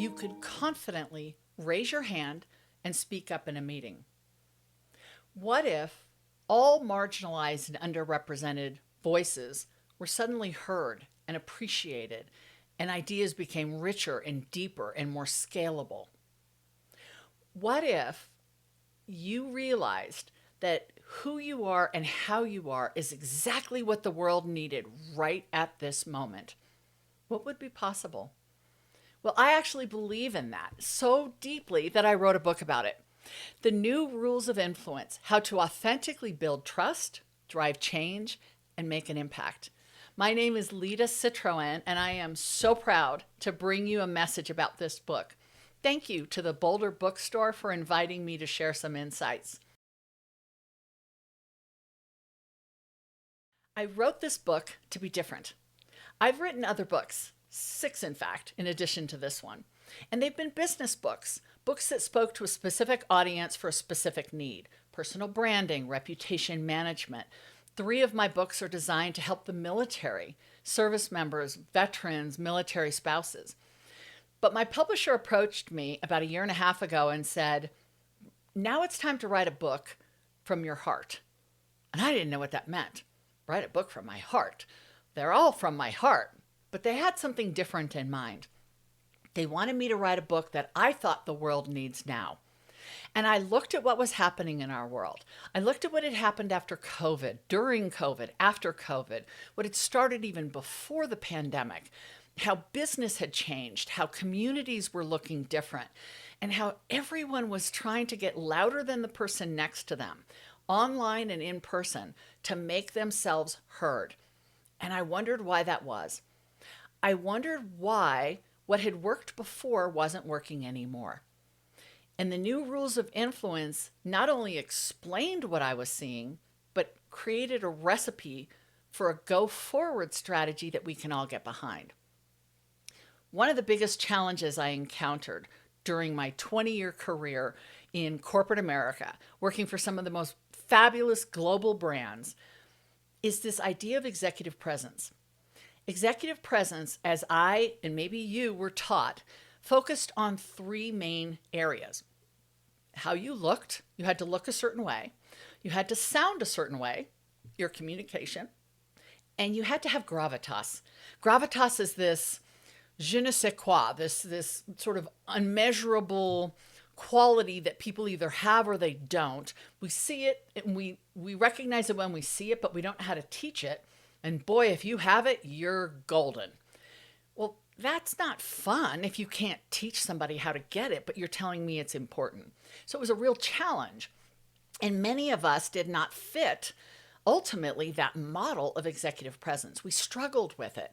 you could confidently raise your hand and speak up in a meeting? What if all marginalized and underrepresented voices were suddenly heard and appreciated, and ideas became richer and deeper and more scalable? What if you realized that who you are and how you are is exactly what the world needed right at this moment? What would be possible? Well, I actually believe in that so deeply that I wrote a book about it. The New Rules of Influence: How to Authentically Build Trust, Drive Change, and Make an Impact. My name is Lida Citroën, and I am so proud to bring you a message about this book. Thank you to the Boulder Bookstore for inviting me to share some insights. I wrote this book to be different. I've written other books, 6 in fact, in addition to this one. And they've been business books, books that spoke to a specific audience for a specific need: personal branding, reputation management. 3 of my books are designed to help the military, service members, veterans, military spouses. But my publisher approached me about a year and a half ago and said, now it's time to write a book from your heart. And I didn't know what that meant. Write a book from my heart. They're all from my heart, but they had something different in mind. They wanted me to write a book that I thought the world needs now. And I looked at what was happening in our world. I looked at what had happened after COVID, during COVID, after COVID, what had started even before the pandemic, how business had changed, how communities were looking different, and how everyone was trying to get louder than the person next to them, online and in person, to make themselves heard. And I wondered why that was. I wondered why what had worked before wasn't working anymore. And the New Rules of Influence not only explained what I was seeing, but created a recipe for a go-forward strategy that we can all get behind. One of the biggest challenges I encountered during my 20-year career in corporate America, working for some of the most fabulous global brands, is this idea of executive presence. Executive presence, as I and maybe you were taught, focused on 3 main areas: how you looked, you had to look a certain way, you had to sound a certain way, your communication, and you had to have gravitas. Gravitas is this je ne sais quoi, this sort of unmeasurable quality that people either have or they don't. We see it and we recognize it when we see it, but we don't know how to teach it. And boy, if you have it, you're golden. Well, that's not fun if you can't teach somebody how to get it, but you're telling me it's important. So it was a real challenge. And many of us did not fit, ultimately, that model of executive presence. We struggled with it.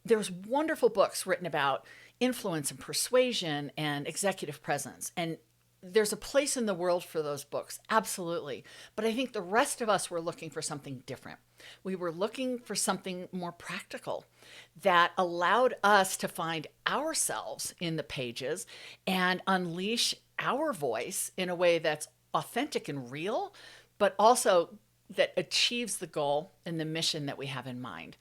There's wonderful books written about influence and persuasion and executive presence. And there's a place in the world for those books, absolutely. But I think the rest of us were looking for something different. We were looking for something more practical that allowed us to find ourselves in the pages and unleash our voice in a way that's authentic and real, but also that achieves the goal and the mission that we have in mind.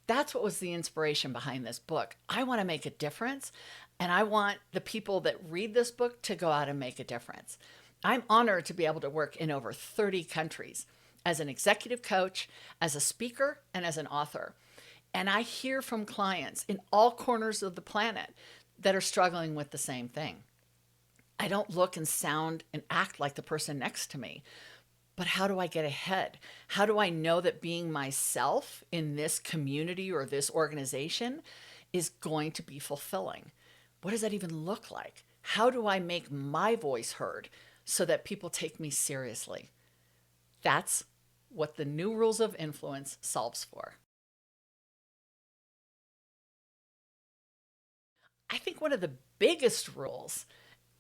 That's what was the inspiration behind this book. I want to make a difference, and I want the people that read this book to go out and make a difference. I'm honored to be able to work in over 30 countries as an executive coach, as a speaker, and as an author. And I hear from clients in all corners of the planet that are struggling with the same thing. I don't look and sound and act like the person next to me. But how do I get ahead? How do I know that being myself in this community or this organization is going to be fulfilling? What does that even look like? How do I make my voice heard so that people take me seriously? That's what the New Rules of Influence solves for. I think one of the biggest rules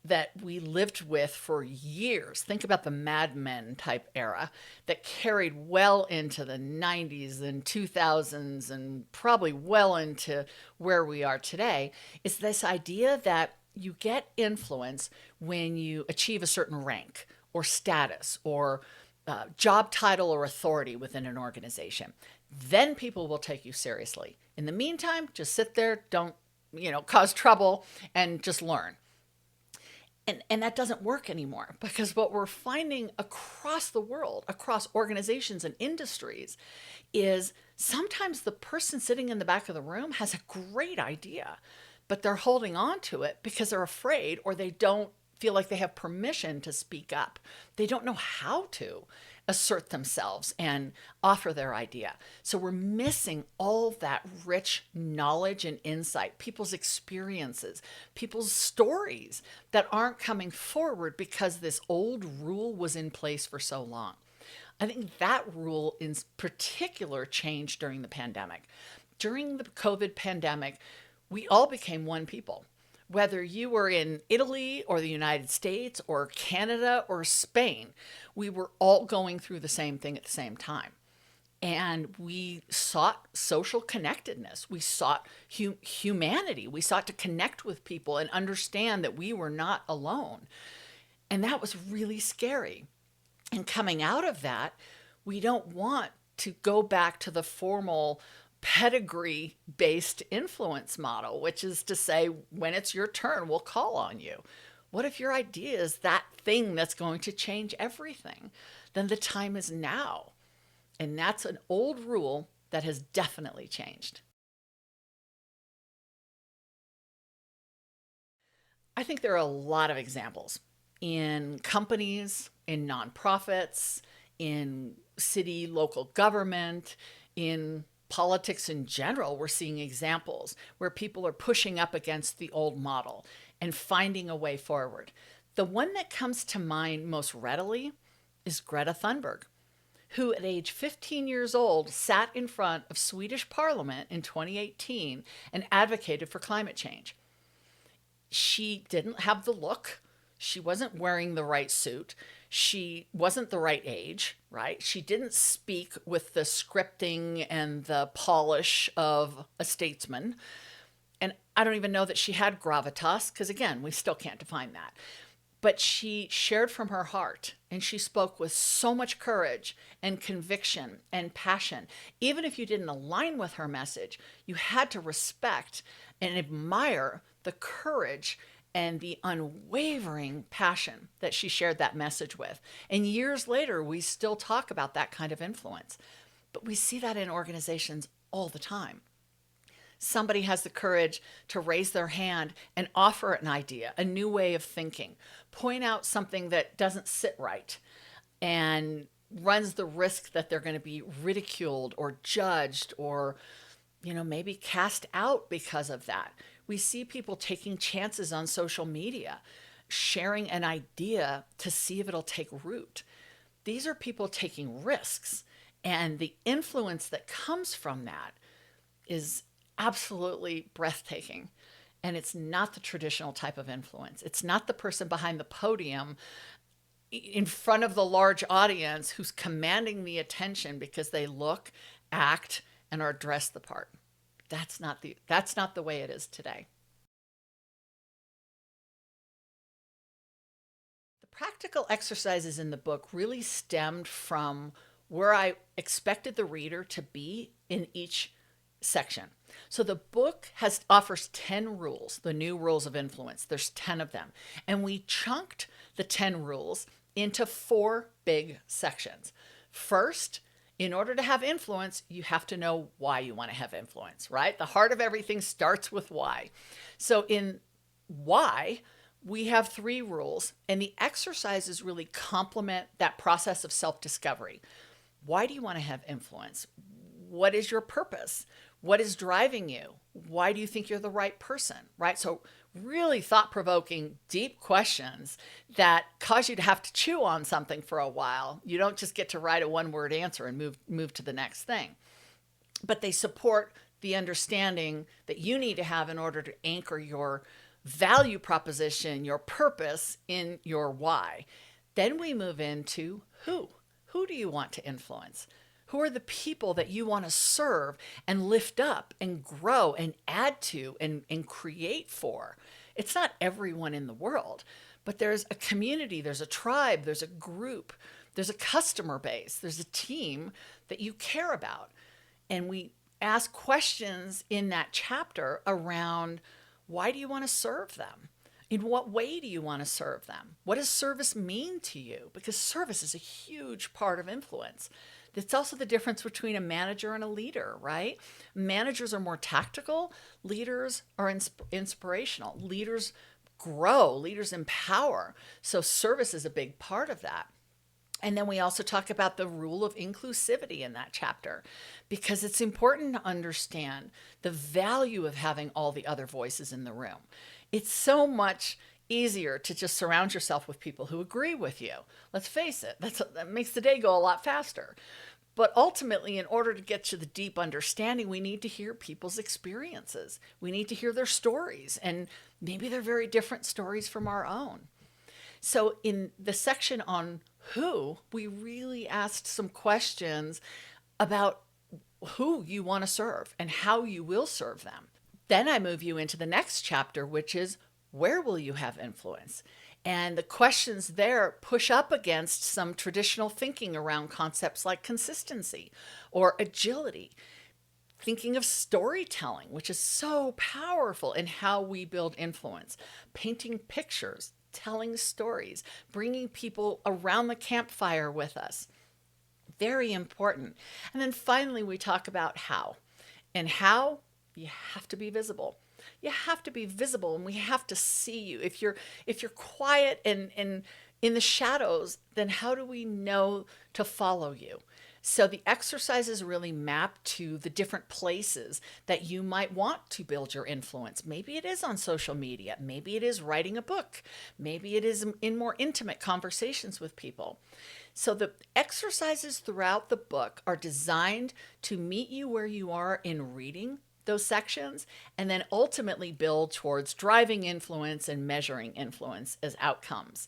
that we lived with for years, think about the Mad Men type era that carried well into the 90s and 2000s and probably well into where we are today, is this idea that you get influence when you achieve a certain rank or status or job title or authority within an organization. Then people will take you seriously. In the meantime, just sit there, don't cause trouble and just learn. And that doesn't work anymore, because what we're finding across the world, across organizations and industries, is sometimes the person sitting in the back of the room has a great idea, but they're holding on to it because they're afraid, or they don't feel like they have permission to speak up. They don't know how to assert themselves and offer their idea. So we're missing all that rich knowledge and insight, people's experiences, people's stories that aren't coming forward because this old rule was in place for so long. I think that rule in particular changed during the pandemic. During the COVID pandemic, we all became one people. Whether you were in Italy or the United States or Canada or Spain, we were all going through the same thing at the same time. And we sought social connectedness. We sought humanity. We sought to connect with people and understand that we were not alone. And that was really scary. And coming out of that, we don't want to go back to the formal pedigree-based influence model, which is to say, when it's your turn, we'll call on you. What if your idea is that thing that's going to change everything? Then the time is now. And that's an old rule that has definitely changed. I think there are a lot of examples in companies, in nonprofits, in city, local government, in politics in general. We're seeing examples where people are pushing up against the old model and finding a way forward. The one that comes to mind most readily is Greta Thunberg, who at age 15 years old sat in front of Swedish Parliament in 2018 and advocated for climate change. She didn't have the look. She wasn't wearing the right suit. She wasn't the right age, right? She didn't speak with the scripting and the polish of a statesman. And I don't even know that she had gravitas, because again, we still can't define that. But she shared from her heart, and she spoke with so much courage and conviction and passion. Even if you didn't align with her message, you had to respect and admire the courage and the unwavering passion that she shared that message with. And years later, we still talk about that kind of influence. But we see that in organizations all the time. Somebody has the courage to raise their hand and offer an idea, a new way of thinking, point out something that doesn't sit right, and runs the risk that they're going to be ridiculed or judged or, maybe cast out because of that. We see people taking chances on social media, sharing an idea to see if it'll take root. These are people taking risks, and the influence that comes from that is absolutely breathtaking. And it's not the traditional type of influence. It's not the person behind the podium in front of the large audience who's commanding the attention because they look, act, and are dressed the part. That's not the way it is today. The practical exercises in the book really stemmed from where I expected the reader to be in each section. So the book offers 10 rules, the new rules of influence. There's 10 of them. And we chunked the 10 rules into 4 big sections. First, in order to have influence, you have to know why you want to have influence, right? The heart of everything starts with why. So in why, we have 3 rules, and the exercises really complement that process of self-discovery. Why do you want to have influence? What is your purpose? What is driving you? Why do you think you're the right person, right? So really thought-provoking, deep questions that cause you to have to chew on something for a while. You don't just get to write a one-word answer and move to the next thing. But they support the understanding that you need to have in order to anchor your value proposition, your purpose in your why. Then we move into who. Who do you want to influence? Who are the people that you want to serve and lift up and grow and add to and create for? It's not everyone in the world, but there's a community, there's a tribe, there's a group, there's a customer base, there's a team that you care about. And we ask questions in that chapter around Why do you want to serve them? In what way do you want to serve them? What does service mean to you? Because service is a huge part of influence. It's also the difference between a manager and a leader, right? Managers are more tactical, leaders are inspirational. Leaders grow, leaders empower. So service is a big part of that. And then we also talk about the rule of inclusivity in that chapter, because it's important to understand the value of having all the other voices in the room. It's so much easier to just surround yourself with people who agree with you. Let's face it, that makes the day go a lot faster. But ultimately, in order to get to the deep understanding, we need to hear people's experiences. We need to hear their stories, and maybe they're very different stories from our own. So in the section on who, we really asked some questions about who you want to serve and how you will serve them. Then I move you into the next chapter, which is where will you have influence? And the questions there push up against some traditional thinking around concepts like consistency or agility. Thinking of storytelling, which is so powerful in how we build influence, painting pictures, telling stories, bringing people around the campfire with us. Very important. And then finally, we talk about how. And how, you have to be visible. You have to be visible, and we have to see you. If you're quiet and in the shadows, then how do we know to follow you? So the exercises really map to the different places that you might want to build your influence. Maybe it is on social media. Maybe it is writing a book. Maybe it is in more intimate conversations with people. So the exercises throughout the book are designed to meet you where you are in reading those sections, and then ultimately build towards driving influence and measuring influence as outcomes.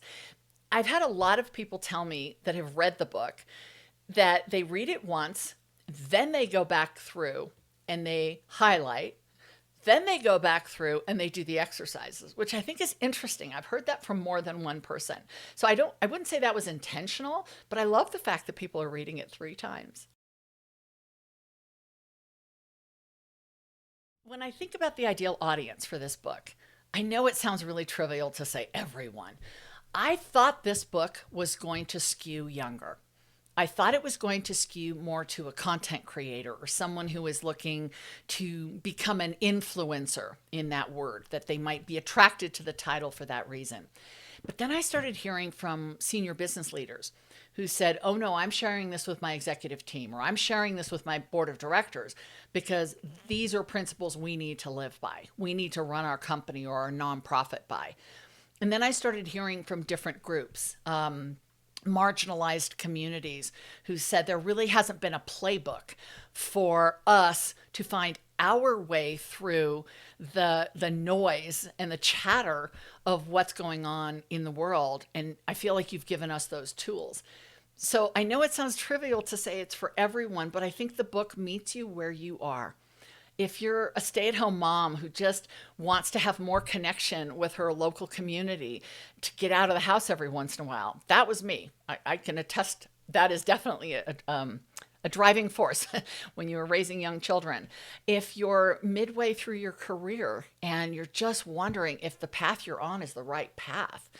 I've had a lot of people tell me that have read the book that they read it once, then they go back through and they highlight, then they go back through and they do the exercises, which I think is interesting. I've heard that from more than one person. So I wouldn't say that was intentional, but I love the fact that people are reading it 3 times. When I think about the ideal audience for this book, I know it sounds really trivial to say everyone. I thought this book was going to skew younger. I thought it was going to skew more to a content creator or someone who is looking to become an influencer in that word, that they might be attracted to the title for that reason. But then I started hearing from senior business leaders who said, oh no, I'm sharing this with my executive team, or I'm sharing this with my board of directors because these are principles we need to live by. We need to run our company or our nonprofit by. And then I started hearing from different groups, marginalized communities, who said there really hasn't been a playbook for us to find our way through the noise and the chatter of what's going on in the world. And I feel like you've given us those tools. So I know it sounds trivial to say it's for everyone, but I think the book meets you where you are. If you're a stay-at-home mom who just wants to have more connection with her local community, to get out of the house every once in a while, that was me. I can attest that is definitely a driving force when you were raising young children. If you're midway through your career and you're just wondering if the path you're on is the right path,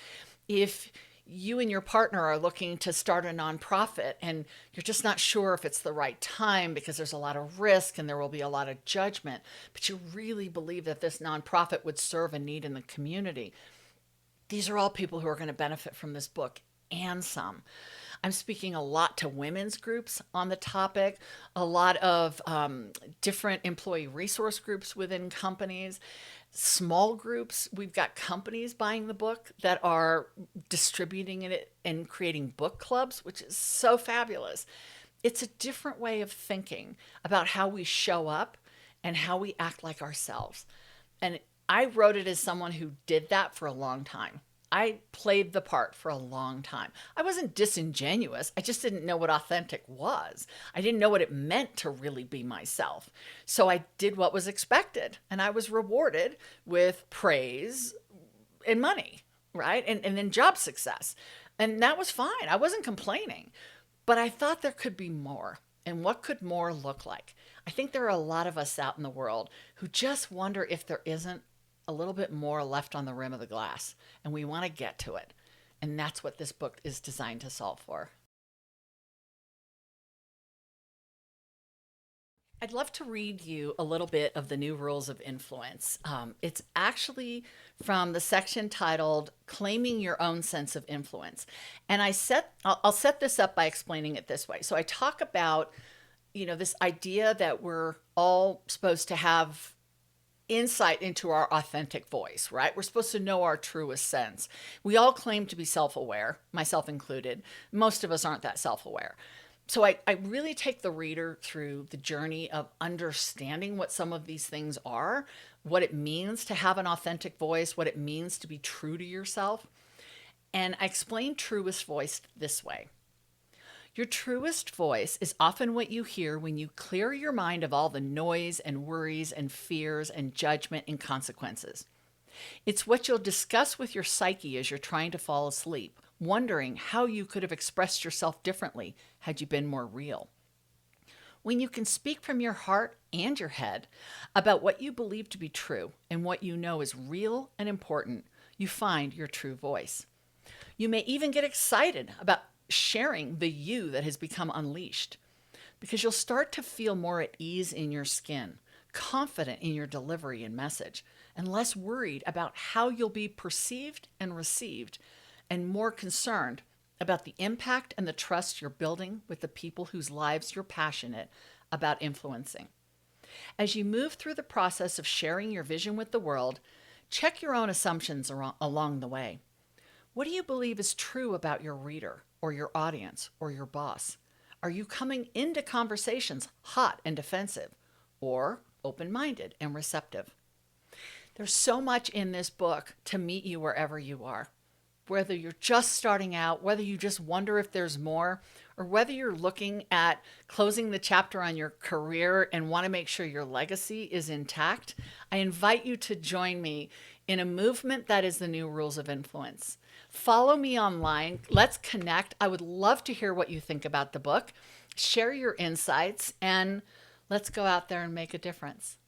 if you and your partner are looking to start a nonprofit and you're just not sure if it's the right time because there's a lot of risk and there will be a lot of judgment, but you really believe that this nonprofit would serve a need in the community. These are all people who are going to benefit from this book and some. I'm speaking a lot to women's groups on the topic, a lot of different employee resource groups within companies, small groups. We've got companies buying the book that are distributing it and creating book clubs, which is so fabulous. It's a different way of thinking about how we show up and how we act like ourselves. And I wrote it as someone who did that for a long time. I played the part for a long time. I wasn't disingenuous. I just didn't know what authentic was. I didn't know what it meant to really be myself. So I did what was expected, and I was rewarded with praise and money, right? And then job success. And that was fine. I wasn't complaining. But I thought there could be more. And what could more look like? I think there are a lot of us out in the world who just wonder if there isn't a little bit more left on the rim of the glass, and we want to get to it. And that's what this book is designed to solve for. I'd love to read you a little bit of the new rules of influence. It's actually from the section titled Claiming Your Own Sense of Influence. And I'll set this up by explaining it this way. So I talk about, this idea that we're all supposed to have insight into our authentic voice, right? We're supposed to know our truest sense. We all claim to be self aware, myself included. Most of us aren't that self aware. So I really take the reader through the journey of understanding what some of these things are, what it means to have an authentic voice, what it means to be true to yourself. And I explain truest voice this way. Your truest voice is often what you hear when you clear your mind of all the noise and worries and fears and judgment and consequences. It's what you'll discuss with your psyche as you're trying to fall asleep, wondering how you could have expressed yourself differently had you been more real. When you can speak from your heart and your head about what you believe to be true and what you know is real and important, you find your true voice. You may even get excited about sharing the you that has become unleashed, because you'll start to feel more at ease in your skin, confident in your delivery and message, and less worried about how you'll be perceived and received, and more concerned about the impact and the trust you're building with the people whose lives you're passionate about influencing. As you move through the process of sharing your vision with the world, check your own assumptions along the way. What do you believe is true about your reader or your audience or your boss? Are you coming into conversations hot and defensive, or open-minded and receptive? There's so much in this book to meet you wherever you are. Whether you're just starting out, whether you just wonder if there's more, or whether you're looking at closing the chapter on your career and want to make sure your legacy is intact, I invite you to join me in a movement that is the new rules of influence. Follow me online. Let's connect. I would love to hear what you think about the book. Share your insights, and let's go out there and make a difference.